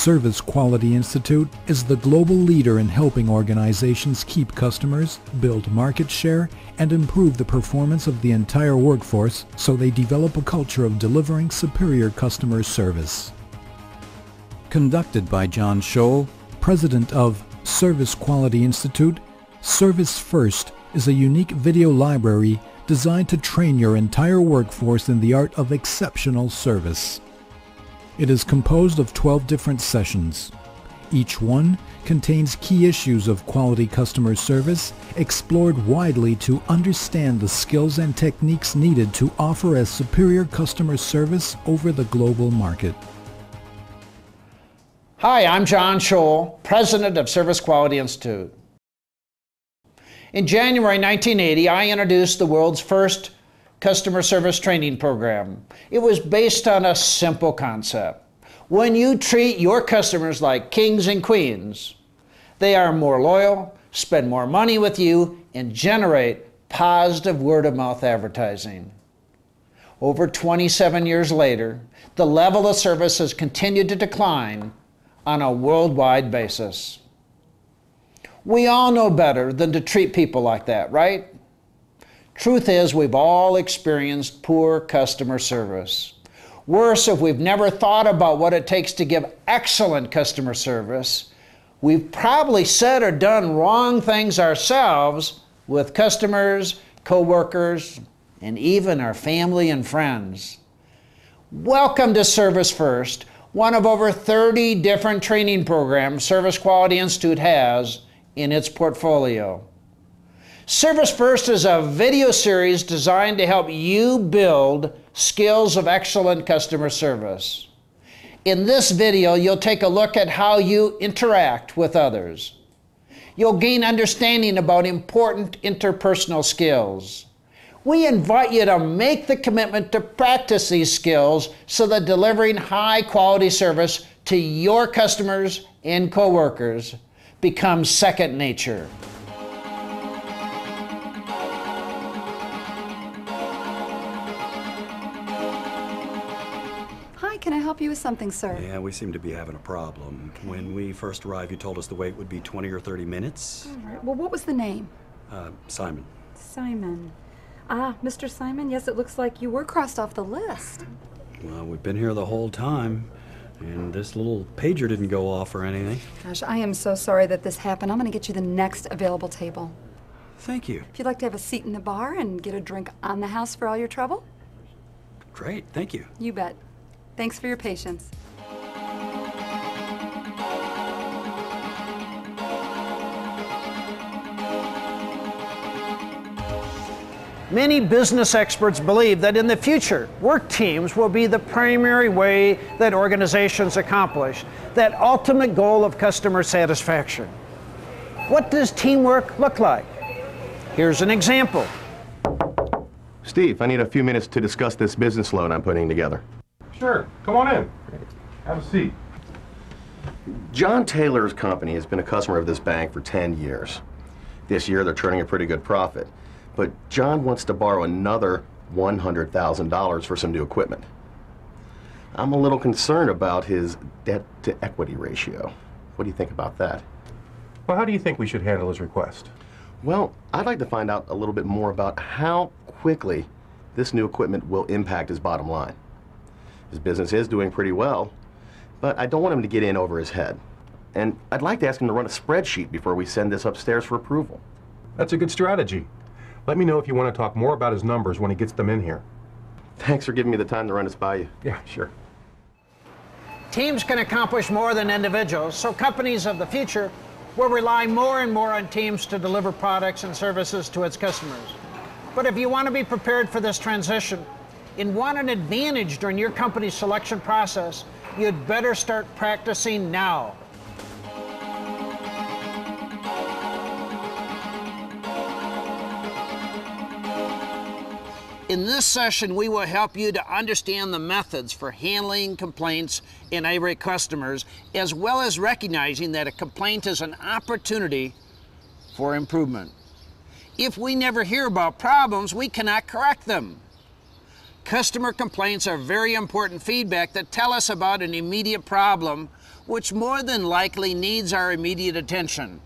Service Quality Institute is the global leader in helping organizations keep customers, build market share, and improve the performance of the entire workforce so they develop a culture of delivering superior customer service. Conducted by John Tschohl, President of Service Quality Institute, Service First is a unique video library designed to train your entire workforce in the art of exceptional service. It is composed of 12 different sessions. Each one contains key issues of quality customer service explored widely to understand the skills and techniques needed to offer a superior customer service over the global market. Hi, I'm John Tschohl, President of Service Quality Institute. In January 1980, I introduced the world's first customer service training program. It was based on a simple concept. When you treat your customers like kings and queens, they are more loyal, spend more money with you, and generate positive word-of-mouth advertising. Over 27 years later, the level of service has continued to decline on a worldwide basis. We all know better than to treat people like that, right? Truth is, we've all experienced poor customer service. Worse, if we've never thought about what it takes to give excellent customer service, we've probably said or done wrong things ourselves with customers, co-workers, and even our family and friends. Welcome to Service First, one of over 30 different training programs Service Quality Institute has in its portfolio. Service First is a video series designed to help you build skills of excellent customer service. In this video, you'll take a look at how you interact with others. You'll gain understanding about important interpersonal skills. We invite you to make the commitment to practice these skills so that delivering high-quality service to your customers and coworkers becomes second nature. Hi, can I help you with something, sir? Yeah, we seem to be having a problem. Okay. When we first arrived, you told us the wait would be 20 or 30 minutes. All right. Well, what was the name? Simon. Simon. Ah, Mr. Simon, yes, it looks like you were crossed off the list. Well, we've been here the whole time, and this little pager didn't go off or anything. Gosh, I am so sorry that this happened. I'm going to get you the next available table. Thank you. If you'd like to have a seat in the bar and get a drink on the house for all your trouble. Great, thank you. You bet. Thanks for your patience. Many business experts believe that in the future, work teams will be the primary way that organizations accomplish that ultimate goal of customer satisfaction. What does teamwork look like? Here's an example. Steve, I need a few minutes to discuss this business loan I'm putting together. Sure, come on in. Have a seat. John Taylor's company has been a customer of this bank for 10 years. This year they're turning a pretty good profit. But John wants to borrow another $100,000 for some new equipment. I'm a little concerned about his debt-to-equity ratio. What do you think about that? Well, how do you think we should handle his request? Well, I'd like to find out a little bit more about how quickly this new equipment will impact his bottom line. His business is doing pretty well, but I don't want him to get in over his head. And I'd like to ask him to run a spreadsheet before we send this upstairs for approval. That's a good strategy. Let me know if you want to talk more about his numbers when he gets them in here. Thanks for giving me the time to run this by you. Yeah, sure. Teams can accomplish more than individuals, so companies of the future will rely more and more on teams to deliver products and services to its customers. But if you want to be prepared for this transition and want an advantage during your company's selection process, you'd better start practicing now. In this session, we will help you to understand the methods for handling complaints and irate customers, as well as recognizing that a complaint is an opportunity for improvement. If we never hear about problems, we cannot correct them. Customer complaints are very important feedback that tell us about an immediate problem which more than likely needs our immediate attention.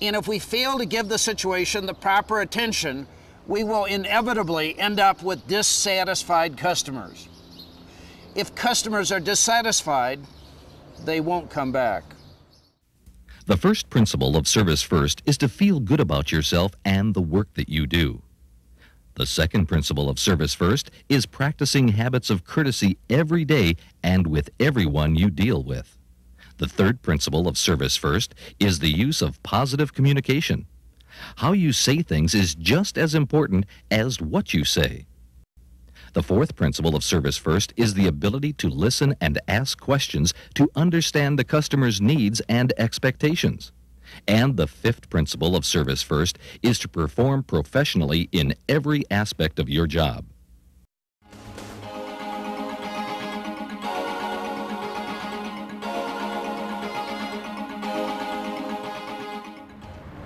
And if we fail to give the situation the proper attention, we will inevitably end up with dissatisfied customers. If customers are dissatisfied, they won't come back. The first principle of Service First is to feel good about yourself and the work that you do. The second principle of Service First is practicing habits of courtesy every day and with everyone you deal with. The third principle of Service First is the use of positive communication. How you say things is just as important as what you say. The fourth principle of Service First is the ability to listen and ask questions to understand the customer's needs and expectations. And the fifth principle of Service First is to perform professionally in every aspect of your job.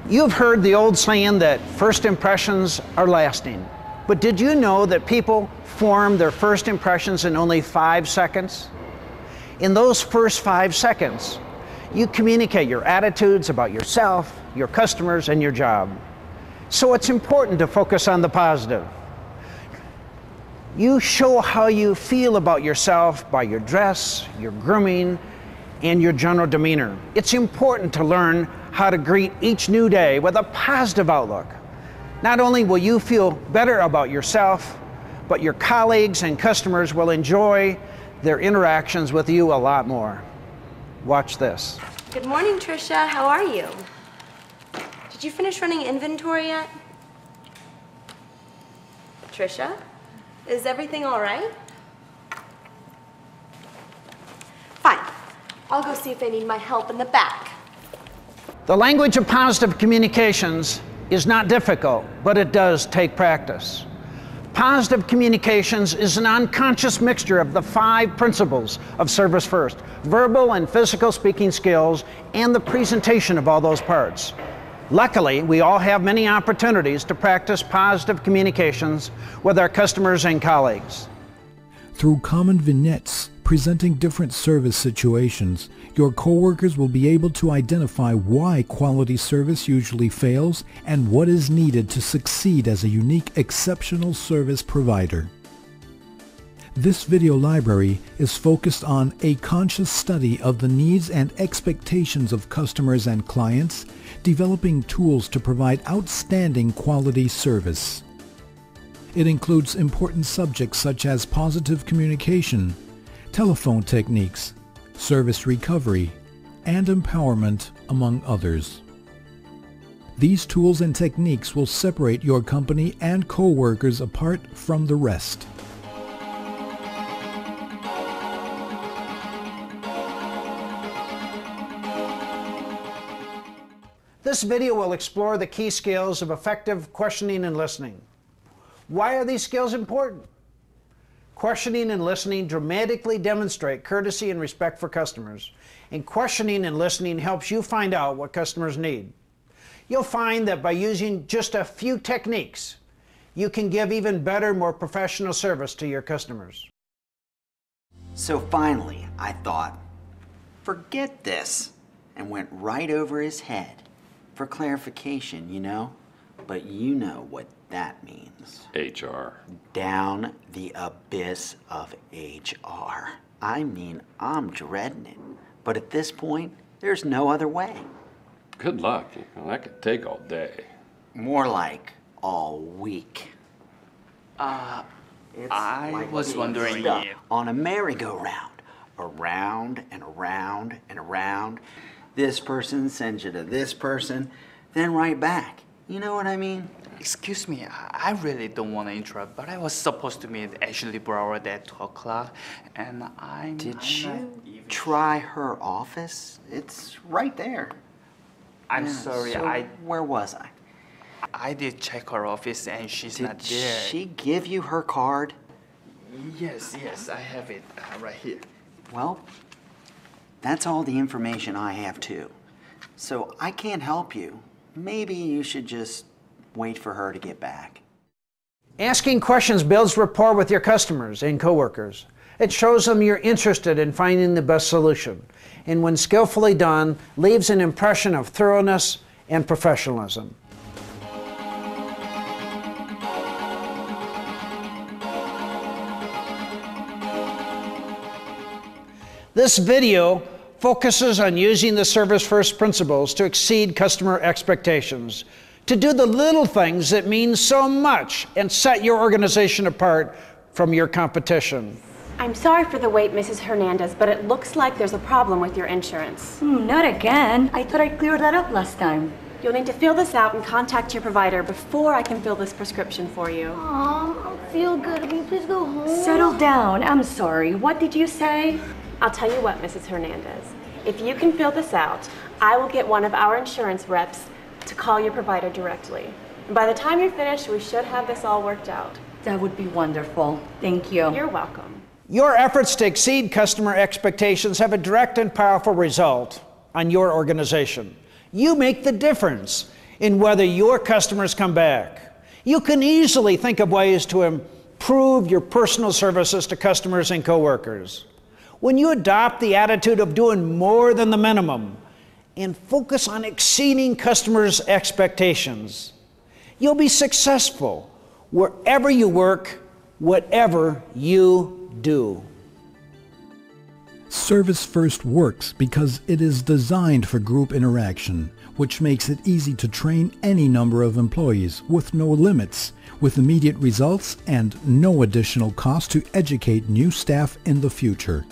You've heard the old saying that first impressions are lasting. But did you know that people form their first impressions in only 5 seconds? In those first 5 seconds, you communicate your attitudes about yourself, your customers, and your job. So it's important to focus on the positive. You show how you feel about yourself by your dress, your grooming, and your general demeanor. It's important to learn how to greet each new day with a positive outlook. Not only will you feel better about yourself, but your colleagues and customers will enjoy their interactions with you a lot more. Watch this. Good morning, Tricia. How are you? Did you finish running inventory yet? Tricia, is everything all right? Fine. I'll go see if they need my help in the back. The language of positive communications is not difficult, but it does take practice. Positive communications is an unconscious mixture of the 5 principles of Service First: verbal and physical speaking skills, and the presentation of all those parts. Luckily, we all have many opportunities to practice positive communications with our customers and colleagues. Through common vignettes presenting different service situations, your coworkers will be able to identify why quality service usually fails and what is needed to succeed as a unique, exceptional service provider. This video library is focused on a conscious study of the needs and expectations of customers and clients, developing tools to provide outstanding quality service. It includes important subjects such as positive communication, telephone techniques, service recovery, and empowerment, among others. These tools and techniques will separate your company and coworkers apart from the rest. This video will explore the key skills of effective questioning and listening. Why are these skills important? Questioning and listening dramatically demonstrate courtesy and respect for customers. And questioning and listening helps you find out what customers need. You'll find that by using just a few techniques, you can give even better, more professional service to your customers. So finally, I thought, forget this, and went right over his head. For clarification, you know? But you know what that means. HR. Down the abyss of HR. I mean, I'm dreading it. But at this point, there's no other way. Good luck. That could take all day. More like all week. I like was wondering stuck if... on a merry-go-round. Around and around and around. This person sends you to this person, then right back. You know what I mean? Excuse me, I really don't want to interrupt, but I was supposed to meet Ashley Brower at 2 o'clock, and Did you try her office? It's right there. I'm sorry, so where was I? I did check her office, and she's not there. Did she give you her card? Yes, I have it right here. Well, that's all the information I have too. So I can't help you. Maybe you should just wait for her to get back. Asking questions builds rapport with your customers and coworkers. It shows them you're interested in finding the best solution, and when skillfully done, leaves an impression of thoroughness and professionalism. This video focuses on using the Service First principles to exceed customer expectations, to do the little things that mean so much and set your organization apart from your competition. I'm sorry for the wait, Mrs. Hernandez, but it looks like there's a problem with your insurance. Not again. I thought I cleared that up last time. You'll need to fill this out and contact your provider before I can fill this prescription for you. I don't feel good. Can you please go home? Settle down. I'm sorry. What did you say? I'll tell you what, Mrs. Hernandez. If you can fill this out, I will get one of our insurance reps to call your provider directly. And by the time you're finished, we should have this all worked out. That would be wonderful. Thank you. You're welcome. Your efforts to exceed customer expectations have a direct and powerful result on your organization. You make the difference in whether your customers come back. You can easily think of ways to improve your personal services to customers and coworkers. When you adopt the attitude of doing more than the minimum and focus on exceeding customers' expectations, you'll be successful wherever you work, whatever you do. Service First works because it is designed for group interaction, which makes it easy to train any number of employees with no limits, with immediate results and no additional cost to educate new staff in the future.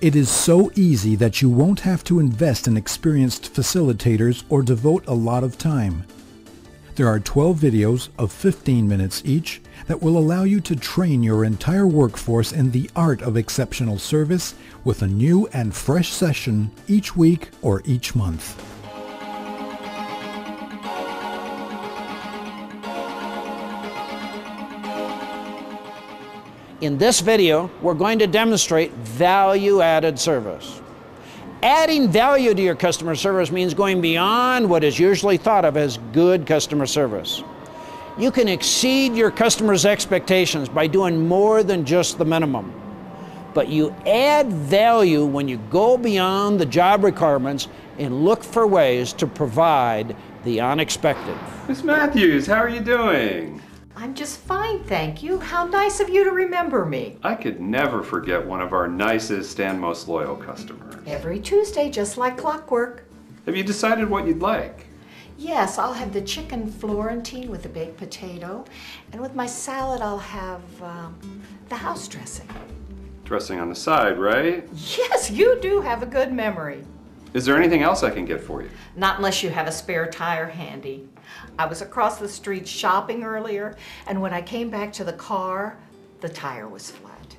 It is so easy that you won't have to invest in experienced facilitators or devote a lot of time. There are 12 videos of 15 minutes each that will allow you to train your entire workforce in the art of exceptional service with a new and fresh session each week or each month. In this video, we're going to demonstrate value-added service. Adding value to your customer service means going beyond what is usually thought of as good customer service. You can exceed your customers' expectations by doing more than just the minimum. But you add value when you go beyond the job requirements and look for ways to provide the unexpected. Miss Matthews, how are you doing? I'm just fine, thank you. How nice of you to remember me. I could never forget one of our nicest and most loyal customers. Every Tuesday, just like clockwork. Have you decided what you'd like? Yes, I'll have the chicken Florentine with the baked potato, and with my salad I'll have the house dressing. Dressing on the side, right? Yes, you do have a good memory. Is there anything else I can get for you? Not unless you have a spare tire handy. I was across the street shopping earlier, and when I came back to the car, the tire was flat.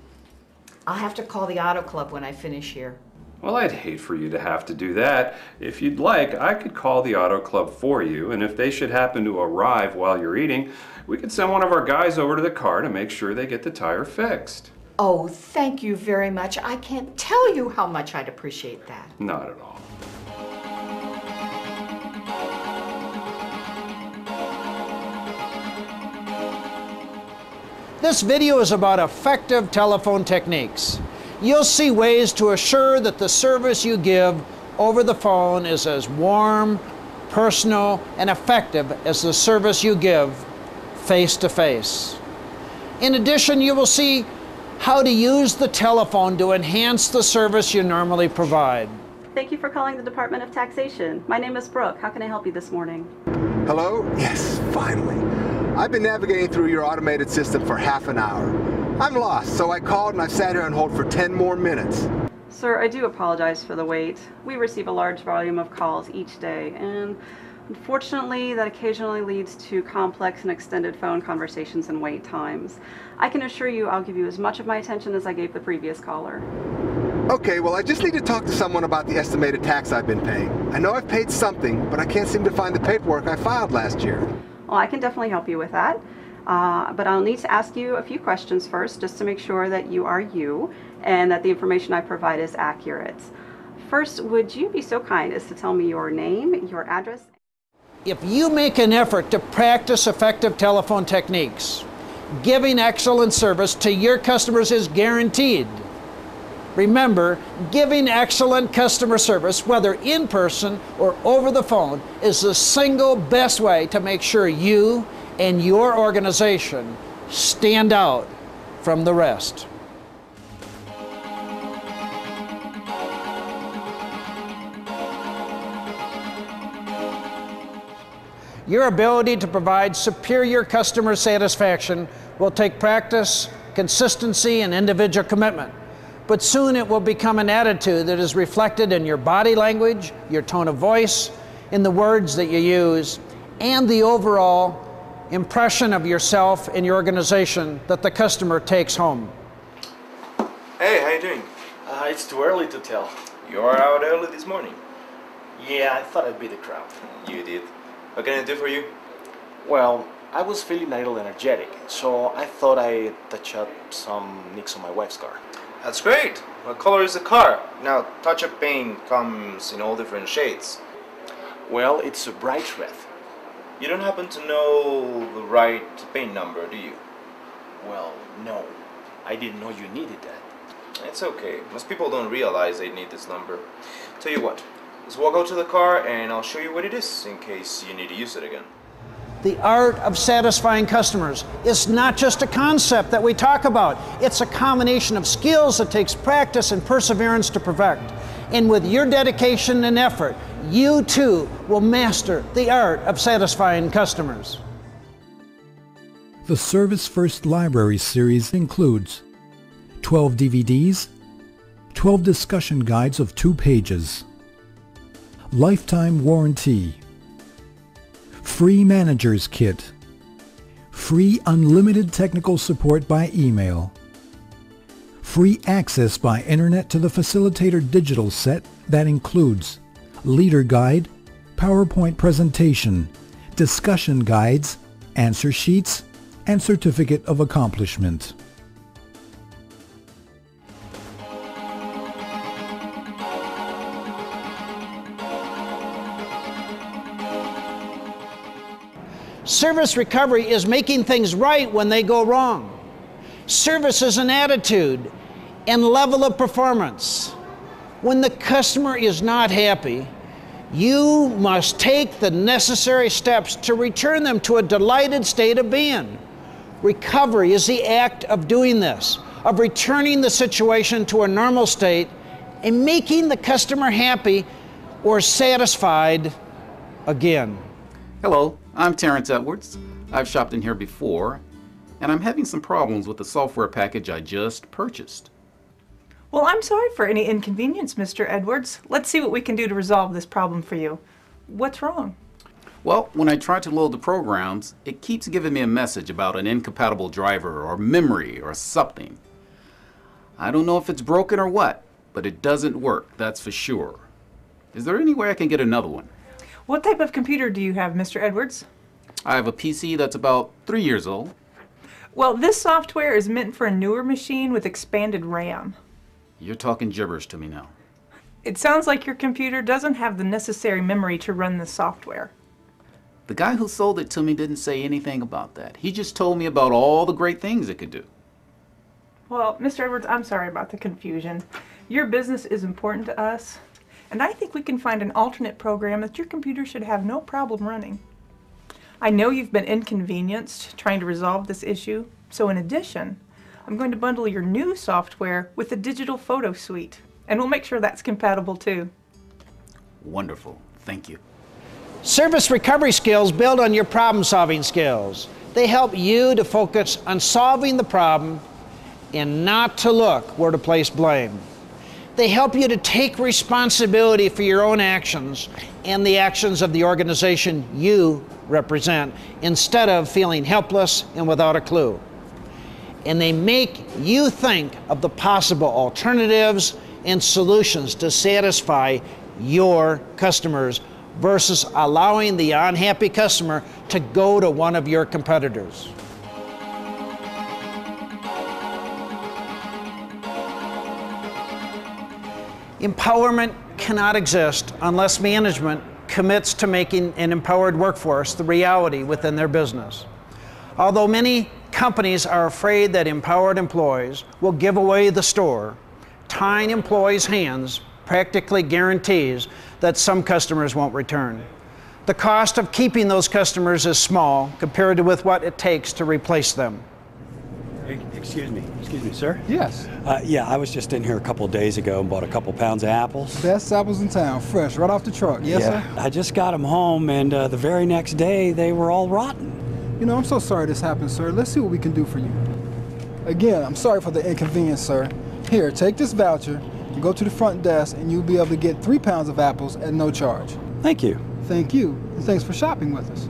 I'll have to call the auto club when I finish here. Well, I'd hate for you to have to do that. If you'd like, I could call the auto club for you, and if they should happen to arrive while you're eating, we could send one of our guys over to the car to make sure they get the tire fixed. Oh, thank you very much. I can't tell you how much I'd appreciate that. Not at all. This video is about effective telephone techniques. You'll see ways to assure that the service you give over the phone is as warm, personal, and effective as the service you give face-to-face. In addition, you will see how to use the telephone to enhance the service you normally provide. Thank you for calling the Department of Taxation. My name is Brooke. How can I help you this morning? Hello? Yes, finally. I've been navigating through your automated system for half an hour. I'm lost, so I called and I've sat here on hold for 10 more minutes. Sir, I do apologize for the wait. We receive a large volume of calls each day, and unfortunately, that occasionally leads to complex and extended phone conversations and wait times. I can assure you I'll give you as much of my attention as I gave the previous caller. Okay, well, I just need to talk to someone about the estimated tax I've been paying. I know I've paid something, but I can't seem to find the paperwork I filed last year. Well, I can definitely help you with that. But I'll need to ask you a few questions first, just to make sure that you are you and that the information I provide is accurate. First, would you be so kind as to tell me your name, your address? If you make an effort to practice effective telephone techniques, Giving excellent service to your customers is guaranteed. Remember, giving excellent customer service, whether in person or over the phone, is the single best way to make sure you and your organization stand out from the rest. Your ability to provide superior customer satisfaction will take practice, consistency, and individual commitment. But soon it will become an attitude that is reflected in your body language, your tone of voice, in the words that you use, and the overall impression of yourself and your organization that the customer takes home. Hey, how you doing? It's too early to tell. You are out early this morning. Yeah, I thought I'd beat the crowd. You did. What can I do for you? Well, I was feeling a little energetic, so I thought I'd touch up some nicks on my wife's car. That's great. What color is the car? Now, touch-up paint comes in all different shades. Well, it's a bright red. You don't happen to know the right paint number, do you? Well, no. I didn't know you needed that. It's okay. Most people don't realize they need this number. Tell you what, let's walk out to the car and I'll show you what it is in case you need to use it again. The art of satisfying customers is not just a concept that we talk about. It's a combination of skills that takes practice and perseverance to perfect. And with your dedication and effort, you too will master the art of satisfying customers. The Service First Library series includes 12 DVDs, 12 discussion guides of 2 pages, lifetime warranty, free manager's kit, free unlimited technical support by email, free access by internet to the Facilitator digital set that includes leader guide, PowerPoint presentation, discussion guides, answer sheets, and certificate of accomplishment. Service recovery is making things right when they go wrong. Service is an attitude and level of performance. When the customer is not happy, you must take the necessary steps to return them to a delighted state of being. Recovery is the act of doing this, of returning the situation to a normal state and making the customer happy or satisfied again. Hello, I'm Terrence Edwards. I've shopped in here before, and I'm having some problems with the software package I just purchased. Well, I'm sorry for any inconvenience, Mr. Edwards. Let's see what we can do to resolve this problem for you. What's wrong? Well, when I try to load the programs, it keeps giving me a message about an incompatible driver or memory or something. I don't know if it's broken or what, but it doesn't work, that's for sure. Is there any way I can get another one? What type of computer do you have, Mr. Edwards? I have a PC that's about 3 years old. Well, this software is meant for a newer machine with expanded RAM. You're talking gibberish to me now. It sounds like your computer doesn't have the necessary memory to run this software. The guy who sold it to me didn't say anything about that. He just told me about all the great things it could do. Well, Mr. Edwards, I'm sorry about the confusion. Your business is important to us, and I think we can find an alternate program that your computer should have no problem running. I know you've been inconvenienced trying to resolve this issue, so in addition, I'm going to bundle your new software with a digital photo suite, and we'll make sure that's compatible too. Wonderful. Thank you. Service recovery skills build on your problem-solving skills. They help you to focus on solving the problem and not to look where to place blame. They help you to take responsibility for your own actions and the actions of the organization you represent instead of feeling helpless and without a clue. And they make you think of the possible alternatives and solutions to satisfy your customers versus allowing the unhappy customer to go to one of your competitors. Empowerment cannot exist unless management commits to making an empowered workforce the reality within their business. Although many companies are afraid that empowered employees will give away the store, tying employees' hands practically guarantees that some customers won't return. The cost of keeping those customers is small compared to with what it takes to replace them. Excuse me, sir? Yes. Yeah, I was just in here a couple of days ago and bought a couple pounds of apples. Best apples in town, fresh, right off the truck. Yes, yeah, sir? I just got them home, and the very next day, they were all rotten. You know, I'm so sorry this happened, sir. Let's see what we can do for you. Again, I'm sorry for the inconvenience, sir. Here, take this voucher, and go to the front desk, and you'll be able to get 3 pounds of apples at no charge. Thank you. Thank you, and thanks for shopping with us.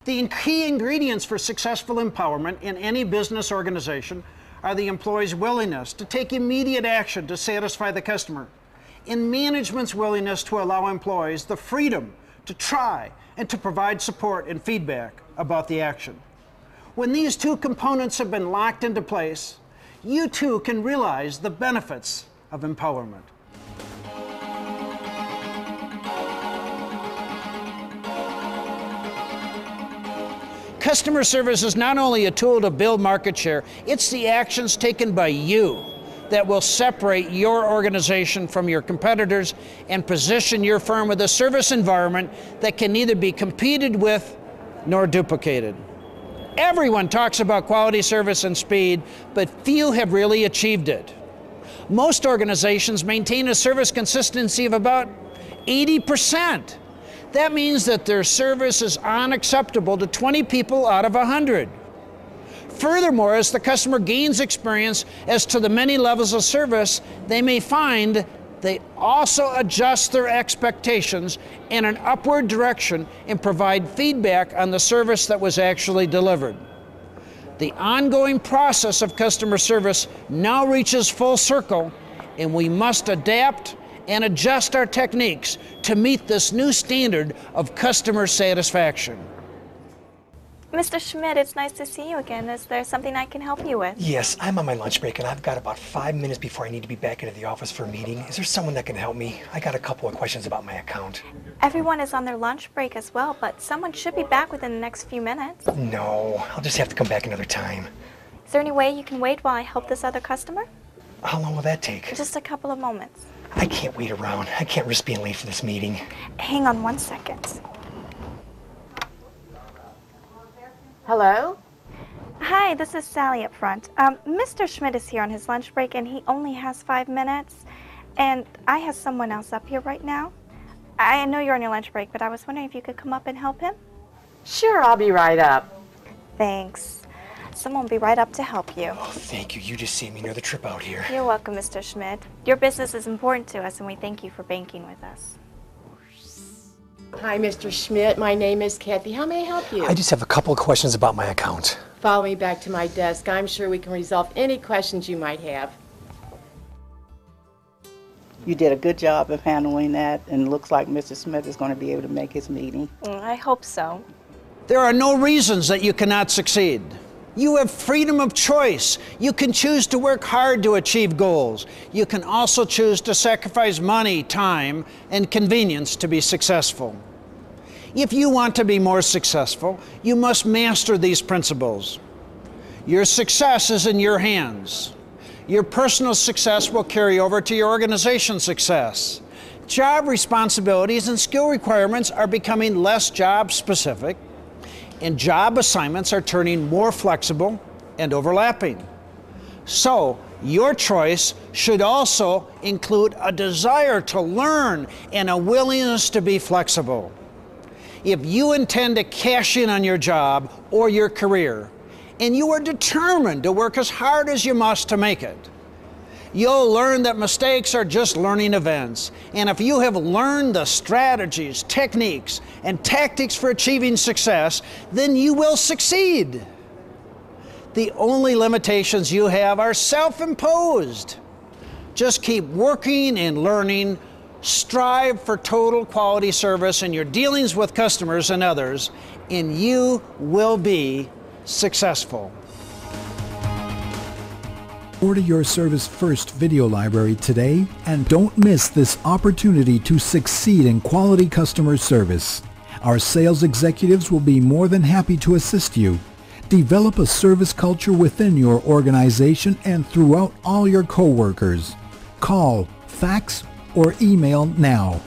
The key ingredients for successful empowerment in any business organization are the employee's willingness to take immediate action to satisfy the customer, and management's willingness to allow employees the freedom to try and to provide support and feedback about the action. When these two components have been locked into place, you too can realize the benefits of empowerment. Customer service is not only a tool to build market share, it's the actions taken by you that will separate your organization from your competitors and position your firm with a service environment that can neither be competed with nor duplicated. Everyone talks about quality service and speed, but few have really achieved it. Most organizations maintain a service consistency of about 80%. That means that their service is unacceptable to 20 people out of 100. Furthermore, as the customer gains experience as to the many levels of service, they may find they also adjust their expectations in an upward direction and provide feedback on the service that was actually delivered. The ongoing process of customer service now reaches full circle, and we must adapt and adjust our techniques to meet this new standard of customer satisfaction. Mr. Schmidt, it's nice to see you again. Is there something I can help you with? Yes, I'm on my lunch break and I've got about 5 minutes before I need to be back into the office for a meeting. Is there someone that can help me? I got a couple of questions about my account. Everyone is on their lunch break as well, but someone should be back within the next few minutes. No, I'll just have to come back another time. Is there any way you can wait while I help this other customer? How long will that take? Just a couple of moments. I can't wait around. I can't risk being late for this meeting. Hang on 1 second. Hello? Hi, this is Sally up front. Mr. Schmidt is here on his lunch break and he only has 5 minutes. And I have someone else up here right now. I know you're on your lunch break, but I was wondering if you could come up and help him? Sure, I'll be right up. Thanks. Someone will be right up to help you. Oh, thank you. You just saved me another trip out here. You're welcome, Mr. Schmidt. Your business is important to us and we thank you for banking with us. Hi, Mr. Schmidt. My name is Kathy. How may I help you? I just have a couple of questions about my account. Follow me back to my desk. I'm sure we can resolve any questions you might have. You did a good job of handling that, and it looks like Mr. Smith is going to be able to make his meeting. I hope so. There are no reasons that you cannot succeed. You have freedom of choice. You can choose to work hard to achieve goals. You can also choose to sacrifice money, time, and convenience to be successful. If you want to be more successful, you must master these principles. Your success is in your hands. Your personal success will carry over to your organization's success. Job responsibilities and skill requirements are becoming less job specific, and job assignments are turning more flexible and overlapping. So, your choice should also include a desire to learn and a willingness to be flexible. If you intend to cash in on your job or your career, and you are determined to work as hard as you must to make it, you'll learn that mistakes are just learning events. And if you have learned the strategies, techniques, and tactics for achieving success, then you will succeed. The only limitations you have are self-imposed. Just keep working and learning. Strive for total quality service in your dealings with customers and others, and you will be successful. Order your Service First video library today and don't miss this opportunity to succeed in quality customer service. Our sales executives will be more than happy to assist you. Develop a service culture within your organization and throughout all your coworkers. Call, fax, or email now.